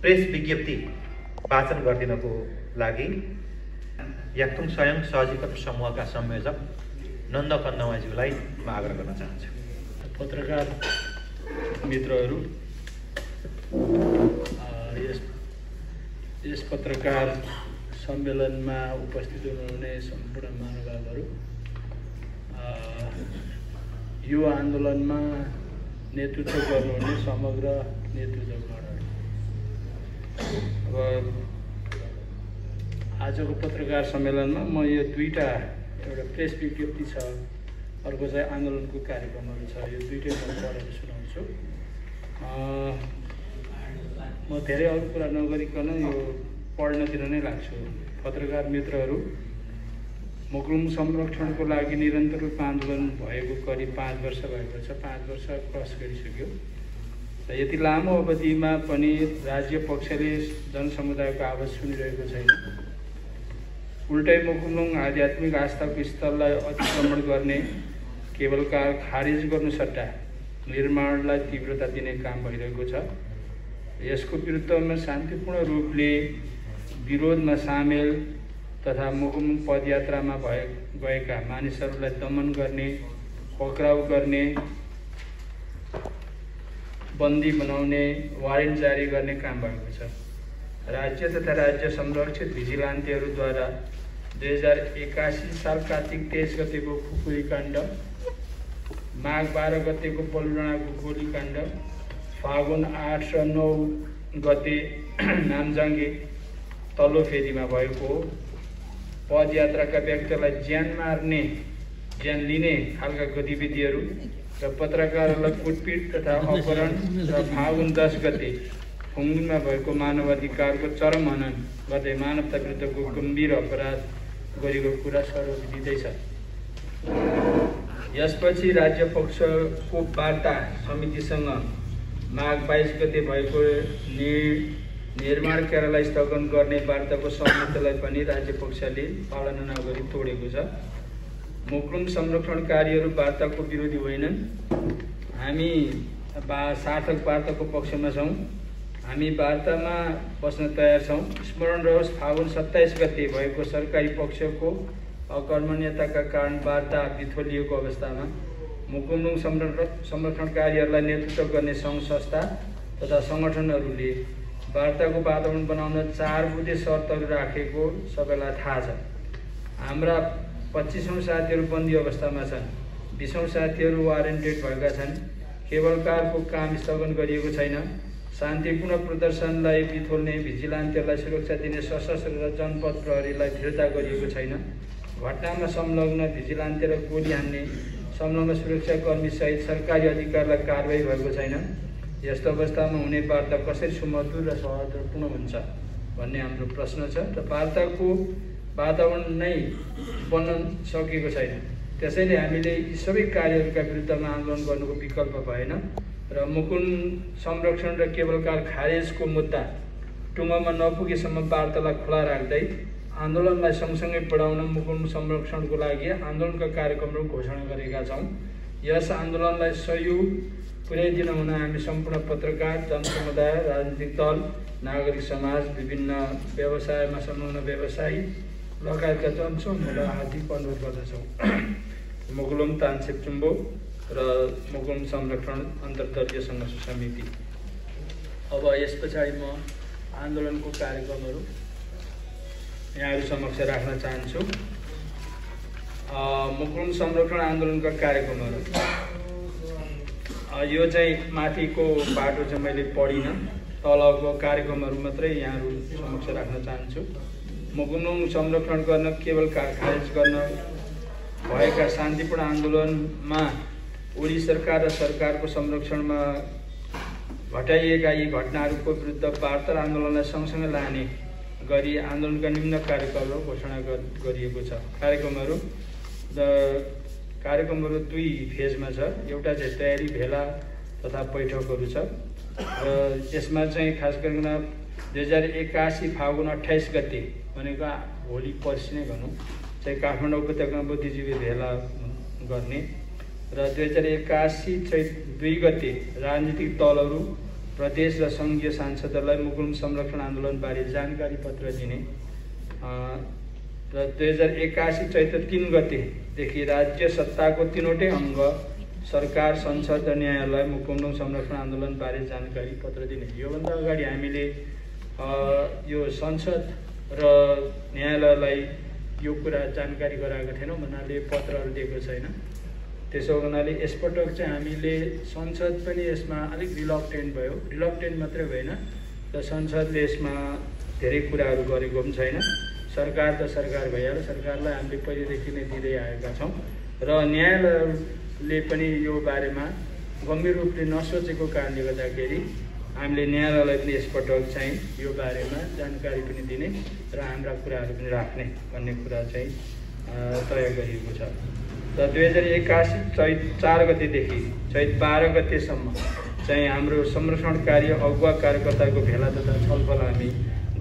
Press विज्ञप्ति वाचन गरिदिनको लागि याक्थुङ स्वयं सहजीकरण समूहका संयोजक नन्द कन्नवाज्यूलाई म आग्रह गर्न चाहन्छु। पत्रकार मित्रहरू, यस पत्रकार सम्मेलनमा उपस्थित हुनुहुने सम्पूर्ण महानुभावहरू, यो आन्दोलनमा नेतृत्व गर्नुहुने समग्र नेतृत्वगणहरू, अब आजको पत्रकार सम्मेलनमा म यो दुईटा, एउटा प्रेस विज्ञप्ति छ, अर्को चाहिँ आन्दोलनको कार्यक्रमहरू छ, यो दुईटै म पढेर सुनाउँछु। म धेरै अरू कुरा नगरिकन यो पढ्नतिर नै लाग्छु। पत्रकार मित्रहरू, मुकुलुङ संरक्षणको लागि निरन्तर रूपमा आन्दोलन भएको करिब 5 वर्ष भएको छ। 5 वर्ष क्रस गरिसक्यो र यति लामो अवधिमा पनि राज्य पक्षले जनसमुदायको आवाज सुनिरहेको छैन। उल्टै मुकुलुङ आध्यात्मिक आस्थाको स्थललाई अतिक्रमण गर्ने, केवल कार खारेज गर्नु सट्टा निर्माणलाई तीव्रता दिने काम भइरहेको छ। यसको विरुद्धमा शान्तिपूर्ण रूपले विरोधमा सामेल तथा मुकुलुङ पदयात्रामा गएका मानिसहरूलाई दमन गर्ने, पक्राउ गर्ने, बन्दी बनाउने, वारेन्ट जारी गर्ने काम भएको छ। राज्य तथा राज्य संरक्षित भिजिलान्तीहरूद्वारा 2081 साल कार्तिक 23 गतेको खुकुरी काण्ड, माघ 12 गतेको पलुडाँडाको गोलीकाण्ड, फागुन 8 र 9 गते नामजाङ्गे तल्लो फेदीमा भएको पदयात्राका व्यक्तिलाई ज्यान मार्ने, ज्यान लिने खालका गतिविधिहरू र पत्रकारहरूलाई कुटपिट तथा अपहरण र फागुन 10 गते फुङदुङमा भएको मानवाधिकारको चरम हनन गर्दै मानवता विरुद्धको गम्भीर अपराध गरेको कुरा सर्वविदितै छ। यसपछि राज्य पक्षको वार्ता समितिसँग माघ 22 गते भएको निर्माण कार्यालय स्थगन गर्ने वार्ताको सहमतिलाई पनि राज्य पक्षले पालना नगरी तोडेको छ। मुकुलुङ संरक्षणकारीहरू वार्ताको विरोधी होइनन्। हामी सार्थक वार्ताको पक्षमा छौँ। हामी वार्तामा बस्न तयार छौँ। स्मरण रहोस्, फागुन 27 गते भएको सरकारी पक्षको अकर्मण्यताका कारण वार्ता बिथोलिएको अवस्थामा मुकुलुङ संरक्षणकारीहरूलाई नेतृत्व गर्ने सङ्घ संस्था तथा सङ्गठनहरूले वार्ताको वातावरण बनाउन 4 बुँदे शर्तहरू राखेको सबैलाई थाहा छ। हाम्रा 25औं साथीहरू बन्दी अवस्थामा छन्। 20औं साथीहरू वारेन्टेड भएका छन्। केवल कारको काम स्थगन गरिएको छैन। शान्तिपूर्ण प्रदर्शनलाई बिथोल्ने, भिजिलान्तीहरूलाई सुरक्षा दिने सशस्त्र र जनपद प्रहरीलाई फिर्ता गरिएको छैन। घटनामा संलग्न भिजिलान्ती र गोली हान्ने संलग्न सुरक्षाकर्मीसहित सरकारी अधिकारीलाई कारबाही भएको छैन। यस्तो अवस्थामा हुने वार्ता कसरी सुमधुर र सौहार्दपूर्ण हुन्छ भन्ने हाम्रो प्रश्न छ र वार्ताको वातावरण नै बन्न सकेको छैन। त्यसैले हामीले यी सबै कार्यहरूका विरुद्धमा आन्दोलन गर्नुको विकल्प भएन र मुकुलुङ संरक्षण र केबलकार खारेजको मुद्दा टुङ्गोमा नपुगेसम्म वार्तालाई खुला राख्दै आन्दोलनलाई सँगसँगै बढाउन मुकुलुङ संरक्षणको लागि आन्दोलनका कार्यक्रमहरू घोषणा गरेका छौँ। यस आन्दोलनलाई सहयोग पुर्याइदिन हुन हामी सम्पूर्ण पत्रकार, जनसमुदाय, राजनीतिक दल, नागरिक समाज, विभिन्न व्यवसायमा संलग्न व्यवसायी लगायतका जनसमूहलाई हार्दिक अनुरोध गर्दछौँ। मुकुलुङ तानसेपचुम्बो र मुकुलुङ संरक्षण अन्तर्दलीय सङ्घर्ष समिति। अब यस पछाडि म आन्दोलनको कार्यक्रमहरू यहाँहरू समक्ष राख्न चाहन्छु। मुकुलुङ संरक्षण आन्दोलनका कार्यक्रमहरू, यो चाहिँ माथिको बाटो चाहिँ मैले पढिनँ, तलको कार्यक्रमहरू मात्रै यहाँहरू समक्ष राख्न चाहन्छु। मुकुलुङ संरक्षण गर्न, केवल खारेज गर्न भएका शान्तिपूर्ण आन्दोलनमा ओली सरकार र सरकारको संरक्षणमा घटाइएका यी घटनाहरूको विरुद्ध वार्ता आन्दोलनलाई सँगसँगै लाने गरी आन्दोलनका निम्न कार्यक्रमहरू घोषणा गरिएको छ। कार्यक्रमहरू 2 फेजमा छ। एउटा चाहिँ तयारी भेला तथा बैठकहरू छ र यसमा चाहिँ खास गरिकन 2081 फागुन 28 गते भनेको भोलि पर्सि नै भनौँ चाहिँ काठमाडौँ उपत्यकामा बुद्धिजीवी भेला गर्ने र 2081 चैत 2 गते राजनीतिक दलहरू प्रदेश र सङ्घीय सांसदहरूलाई मुकुन्द संरक्षण आन्दोलनबारे जानकारी पत्र दिने र 2081 चैत्र 3 गतेदेखि राज्य सत्ताको तीनवटै अङ्ग सरकार, संसद र न्यायालय मुकुन्द संरक्षण आन्दोलनबारे जानकारी पत्र दिने। योभन्दा अगाडि हामीले यो संसद र न्यायालयलाई यो कुरा जानकारी गराएको थिएनौँ भन्नाले पत्रहरू दिएको छैन। त्यसो हुनाले यसपटक चाहिँ हामीले संसद पनि यसमा अलिक रिलक्टेन्ट भयो। रिलक्टेन्ट मात्रै भएन र संसदले यसमा धेरै कुराहरू गरेको पनि छैन। सरकार त सरकार भइहाल्यो, सरकारलाई हामीले पहिलेदेखि नै दिँदै आएका छौँ र न्यायालयले पनि यो बारेमा गम्भीर रूपले नसोचेको कारणले गर्दाखेरि हामीले न्यायालयलाई पनि यसपटक चाहिँ यो बारेमा जानकारी पनि दिने र हाम्रा कुराहरू पनि राख्ने भन्ने कुरा चाहिँ तय गरिएको छ। र 2081 चैत 4 गतेदेखि चैत 12 गतेसम्म चाहिँ हाम्रो संरक्षण कार्य अगुवा कार्यकर्ताको भेला तथा छलफल हामी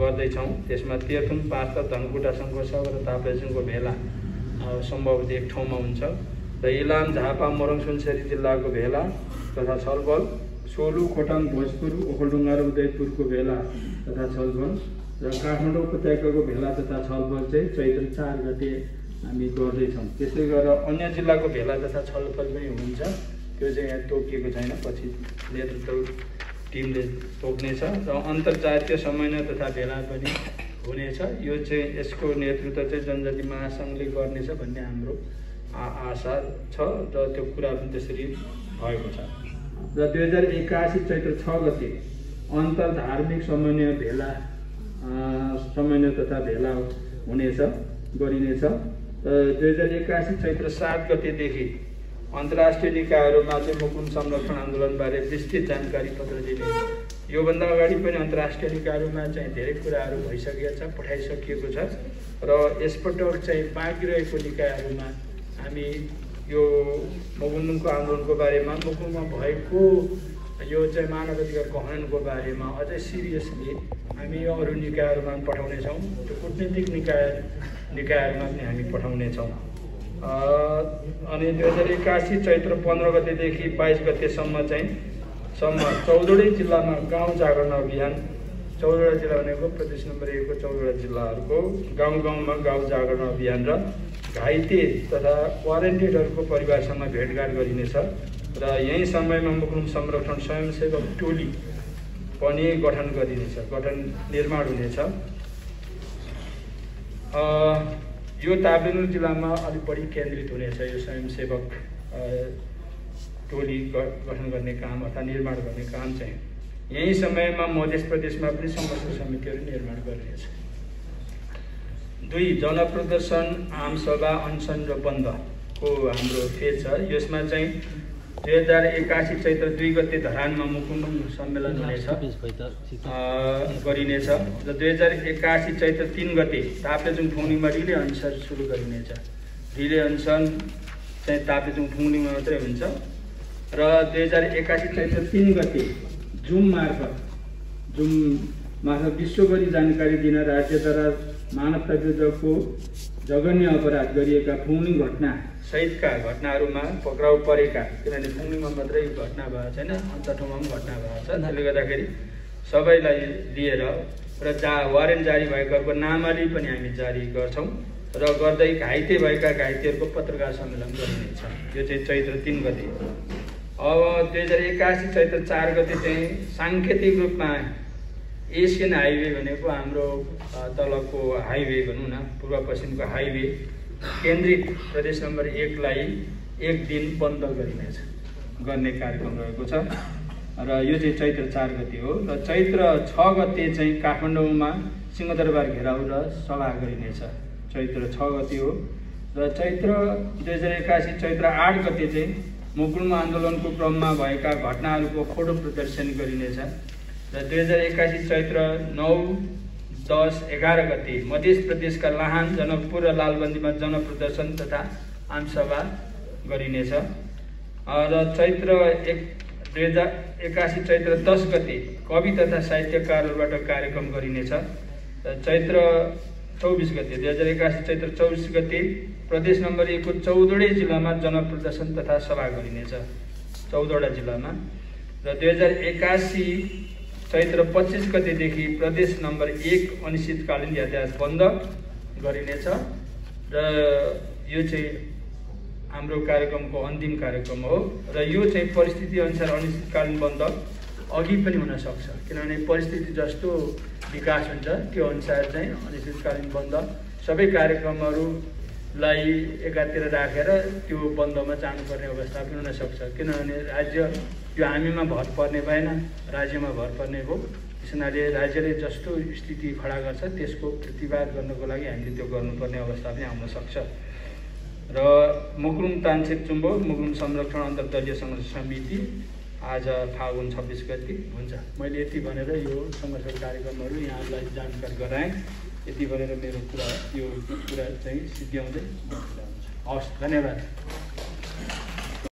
गर्दैछौँ। त्यसमा तेह्रथुम, पार्थ, धनकुटा, शङ्करसभ र ताप्लेजुङको भेला सम्भवतः एक ठाउँमा हुन्छ र इलाम, झापा, मोरङ, सुनसरी जिल्लाको भेला तथा छलफल, सोलु, खोटाङ, भोजपुर, ओखलढुङ्गा र उदयपुरको भेला तथा छलफल र काठमाडौँ उपत्यकाको भेला तथा छलफल चाहिँ चैत्र 4 गते हामी गर्दैछौँ। त्यसै गरेर अन्य जिल्लाको भेला तथा छलफल पनि हुन्छ, त्यो चाहिँ यहाँ तोकिएको छैन, पछि नेतृत्व टिमले तोक्नेछ र अन्तर्जातीय समन्वय तथा भेला पनि हुनेछ। यो चाहिँ यसको नेतृत्व चाहिँ जनजाति महासङ्घले गर्नेछ भन्ने हाम्रो आशा छ र त्यो कुरा पनि त्यसरी भएको छ। र 2081 चैत्र 6 गते अन्तर धार्मिक समन्वय भेला समन्वय तथा भेला हुनेछ, गरिनेछ। 2081 चैत्र 7 गतेदेखि अन्तर्राष्ट्रिय निकायहरूमा चाहिँ मुकुन्द संरक्षण आन्दोलनबारे विस्तृत जानकारी पत्र दिने। योभन्दा अगाडि पनि अन्तर्राष्ट्रिय निकायहरूमा चाहिँ धेरै कुराहरू भइसकेको छ, पठाइसकिएको छ र यसपटक चाहिँ बाँकी रहेको निकायहरूमा हामी यो मुकुन्दको आन्दोलनको बारेमा, मुकुन्दमा भएको यो चाहिँ मानवाधिकारको हननको बारेमा अझै सिरियसली हामी अरू निकायहरूमा पनि पठाउनेछौँ। त्यो कूटनीतिक निकायहरूमा पनि हामी पठाउनेछौँ। अनि 2081 चैत्र 15 गतेदेखि 22 गतेसम्म चाहिँ 14वटै जिल्लामा गाउँ जागरण अभियान, 14वटा जिल्ला भनेको प्रदेश नम्बर 1 को 14वटा जिल्लाहरूको गाउँ गाउँमा गाउँ जागरण अभियान र घाइते तथा क्वारेन्टाइनहरूको परिवारसँग भेटघाट गरिनेछ र यही समयमा मुकुन्द संरक्षण स्वयंसेवक टोली पनि गठन गरिनेछ, निर्माण हुनेछ। यो ताप्लेजुङ जिल्लामा अलिक बढी केन्द्रित हुनेछ यो स्वयंसेवक टोली गठन गर्ने काम अथवा निर्माण गर्ने काम चाहिँ। यही समयमा मध्य प्रदेशमा पनि समस्या समितिहरू निर्माण गरिनेछ। 2 जनप्रदर्शन, आमसभा, अनसन र बन्दको हाम्रो फेज छ। यसमा चाहिँ 2081 चैत्र 2 गते धरानमा मुकुन्द सम्मेलन हुनेछ, गरिनेछ र 2081 चैत्र 3 गते ताप्लेजुङ फुङनिङमा रिले अनसन सुरु गरिनेछ। रिले अनसन चाहिँ ताप्लेजुङ फुङनिङमा मात्रै हुन्छ र 2081 चैत्र 3 गते जुम मार्फत विश्वभरि जानकारी दिन राज्यद्वारा मानवता विरुद्धको जघन्य अपराध गरिएका फुङनिङ घटना सहितका घटनाहरूमा पक्राउ परेका, किनभने फुङनिङमा मात्रै घटना भएको छैन, अन्य ठाउँमा पनि घटना भएको छ, त्यसले गर्दाखेरि सबैलाई लिएर र वारेन्ट जारी भएकाको नामावली पनि हामी जारी गर्छौँ र गर्दै घाइते भएका घाइतेहरूको पत्रकार सम्मेलन गरिनेछ। यो चाहिँ चैत्र 3 गते। अब 2081 चैत्र 4 गते चाहिँ साङ्केतिक रूपमा एसियन हाइवे भनेको हाम्रो तलको हाइवे भनौँ न, पूर्व पश्चिमको हाइवे केन्द्रित प्रदेश नम्बर 1 लाई 1 दिन बन्द गर्ने कार्यक्रम रहेको छ र यो चाहिँ चैत्र 4 गते हो। र चैत्र 6 गते चाहिँ काठमाडौँमा सिंहदरबार घेराउ र सभा गरिनेछ, चैत्र 6 गते हो। र चैत्र 2081 चैत्र 8 गते चाहिँ मुकुन्द आन्दोलनको क्रममा भएका घटनाहरूको फोटो प्रदर्शन गरिनेछ र 2081 चैत्र 9, 10, 11 गते मध्य प्रदेशका लाहान, जनकपुर र लालबन्दीमा जनप्रदर्शन तथा आमसभा गरिनेछ र चैत्र 2081 चैत्र 10 गते कवि तथा साहित्यकारहरूबाट कार्यक्रम गरिनेछ र चैत्र 24 गते 2081 चैत्र 24 गते प्रदेश नम्बर 1 को 14वटै जिल्लामा जनप्रदर्शन तथा सभा गरिनेछ, 14वटा जिल्लामा र 2081 चैत्र 25 गतेदेखि प्रदेश नम्बर 1 अनिश्चितकालीन यातायात बन्द गरिनेछ र यो चाहिँ हाम्रो कार्यक्रमको अन्तिम कार्यक्रम हो र यो चाहिँ परिस्थिति अनुसार अनिश्चितकालीन बन्द अघि पनि हुन सक्छ, किनभने परिस्थिति जस्तो विकास हुन्छ त्यो अनुसार चाहिँ अनिश्चितकालीन बन्द सबै कार्यक्रमहरूलाई एकातिर राखेर त्यो बन्दमा जानुपर्ने अवस्था पनि हुन सक्छ, किनभने राज्य यो हामीमा भर पर्ने भएन, राज्यमा भर पर्ने हो। त्यस हुनाले राज्यले जस्तो स्थिति खडा गर्छ त्यसको प्रतिवाद गर्नको लागि हामीले त्यो गर्नुपर्ने अवस्था पनि आउन सक्छ। र मुगुरुङ तानसेन चुम्बो मुगुरुङ संरक्षण अन्तर्दलीय सङ्घर्ष समिति आज फागुन 26 गते हुन्छ। मैले यति भनेर यो सङ्घर्षको कार्यक्रमहरू यहाँलाई जानकारी गराएँ। यति भनेर मेरो कुरा यो कुरा चाहिँ सिद्ध्याउँदै हवस्, धन्यवाद।